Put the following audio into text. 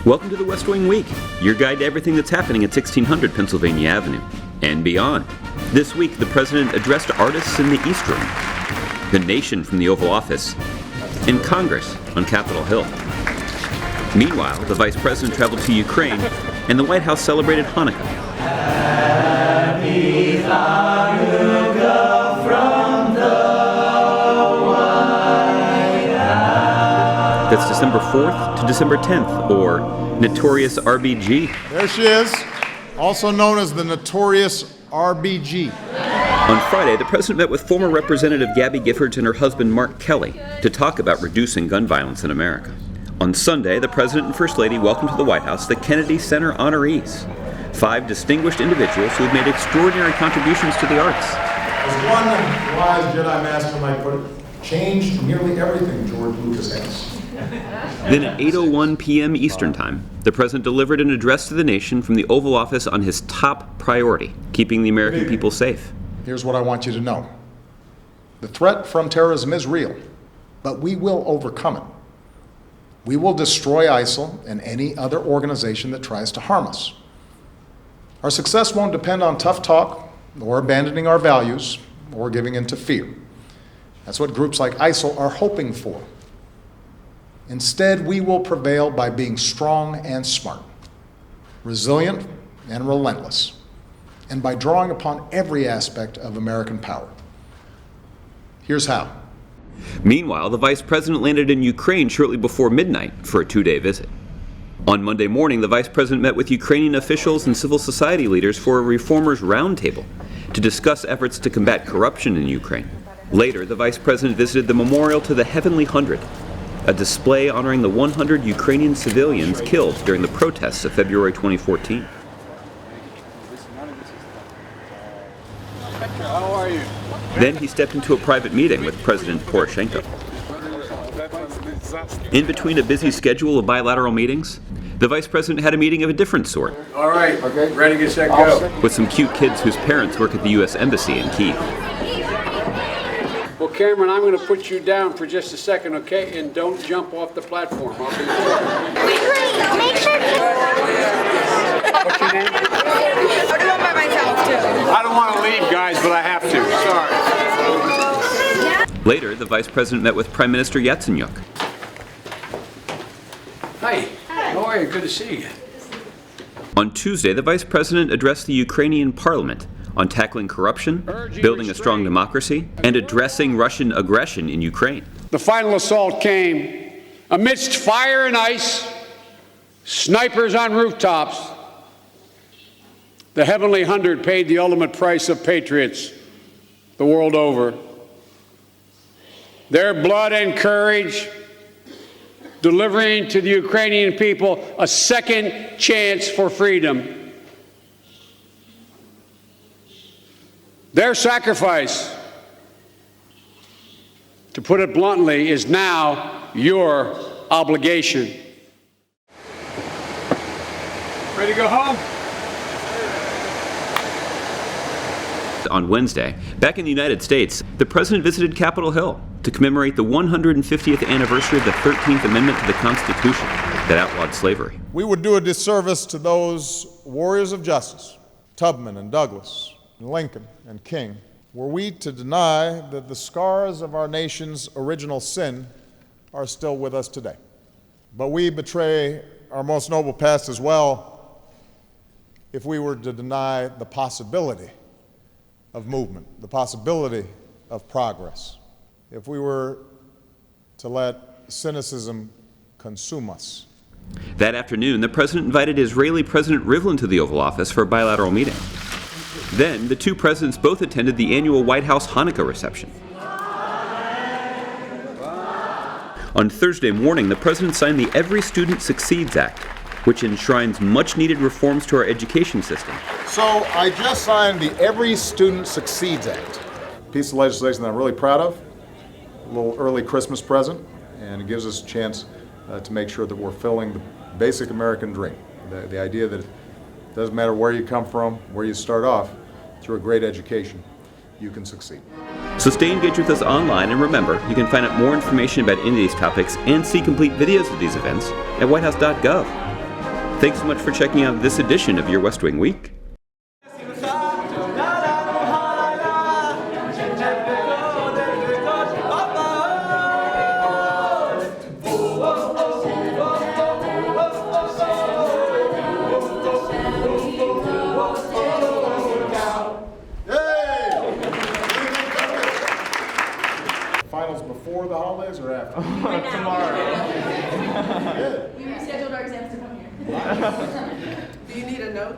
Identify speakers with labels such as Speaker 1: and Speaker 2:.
Speaker 1: Welcome to the West Wing Week, your guide to everything that's happening at 1600 Pennsylvania Avenue and beyond. This week, the President addressed artists in the East Room, the nation from the Oval Office, and Congress on Capitol Hill. Meanwhile, the Vice President traveled to Ukraine, and the White House celebrated Hanukkah.
Speaker 2: Happy Hanukkah from the White House.
Speaker 1: That's December 4th to December 10th, or Notorious RBG.
Speaker 3: There she is, also known as the Notorious RBG.
Speaker 1: On Friday, the President met with former Representative Gabby Giffords and her husband Mark Kelly to talk about reducing gun violence in America. On Sunday, the President and First Lady welcomed to the White House the Kennedy Center honorees, 5 distinguished individuals who have made extraordinary contributions to the arts.
Speaker 3: As one wise Jedi Master might put it, changed nearly everything George Lucas has.
Speaker 1: Then at 8:01 p.m. Eastern Time, the President delivered an address to the nation from the Oval Office on his top priority, keeping the American people safe.
Speaker 3: Here's what I want you to know. The threat from terrorism is real, but we will overcome it. We will destroy ISIL and any other organization that tries to harm us. Our success won't depend on tough talk, or abandoning our values, or giving in to fear. That's what groups like ISIL are hoping for. Instead, we will prevail by being strong and smart, resilient and relentless, and by drawing upon every aspect of American power. Here's how.
Speaker 1: Meanwhile, the Vice President landed in Ukraine shortly before midnight for a 2-day visit. On Monday morning, the Vice President met with Ukrainian officials and civil society leaders for a Reformers Roundtable to discuss efforts to combat corruption in Ukraine. Later, the Vice President visited the memorial to the Heavenly 100, a display honoring the 100 Ukrainian civilians killed during the protests of February 2014.
Speaker 4: How are you?
Speaker 1: Then he stepped into a private meeting with President Poroshenko. In between a busy schedule of bilateral meetings, the Vice President had a meeting of a different sort.
Speaker 4: All right, ready, get set, go.
Speaker 1: With some cute kids whose parents work at the U.S. Embassy in Kyiv.
Speaker 4: Well, Cameron, I'm going to put you down for just a second, okay? And don't jump off the platform. I'll be
Speaker 5: Make sure
Speaker 4: What's your name?
Speaker 5: I'll do one by myself, too.
Speaker 4: I don't want to leave, guys, but I have to. Sorry.
Speaker 1: Later, the Vice President met with Prime Minister Yatsenyuk.
Speaker 4: Hi. How are you? Good to see you.
Speaker 1: On Tuesday, the Vice President addressed the Ukrainian Parliament on tackling corruption, building a strong democracy, and addressing Russian aggression in Ukraine.
Speaker 4: The final assault came amidst fire and ice, snipers on rooftops. The Heavenly 100 paid the ultimate price of patriots the world over. Their blood and courage delivering to the Ukrainian people a second chance for freedom. Their sacrifice, to put it bluntly, is now your obligation. Ready to go home?
Speaker 1: On Wednesday, back in the United States, the President visited Capitol Hill to commemorate the 150th anniversary of the 13th Amendment to the Constitution that outlawed slavery.
Speaker 3: We would do a disservice to those warriors of justice, Tubman and Douglas, and Lincoln and King, were we to deny that the scars of our nation's original sin are still with us today. But we betray our most noble past as well if we were to deny the possibility of movement, the possibility of progress, if we were to let cynicism consume us.
Speaker 1: That afternoon, the President invited Israeli President Rivlin to the Oval Office for a bilateral meeting. Then, the two presidents both attended the annual White House Hanukkah Reception. On Thursday morning, the President signed the Every Student Succeeds Act, which enshrines much-needed reforms to our education system.
Speaker 3: So I just signed the Every Student Succeeds Act, a piece of legislation that I'm really proud of, a little early Christmas present, and it gives us a chance to make sure that we're filling the basic American dream, the idea that it doesn't matter where you come from, where you start off, through a great education, you can succeed.
Speaker 1: So stay engaged with us online, and remember, you can find out more information about any of these topics and see complete videos of these events at whitehouse.gov. Thanks so much for checking out this edition of Your West Wing Week.
Speaker 3: Finals before the holidays or after?
Speaker 6: Tomorrow.
Speaker 5: We rescheduled our exams to come here.
Speaker 6: Do you need a note?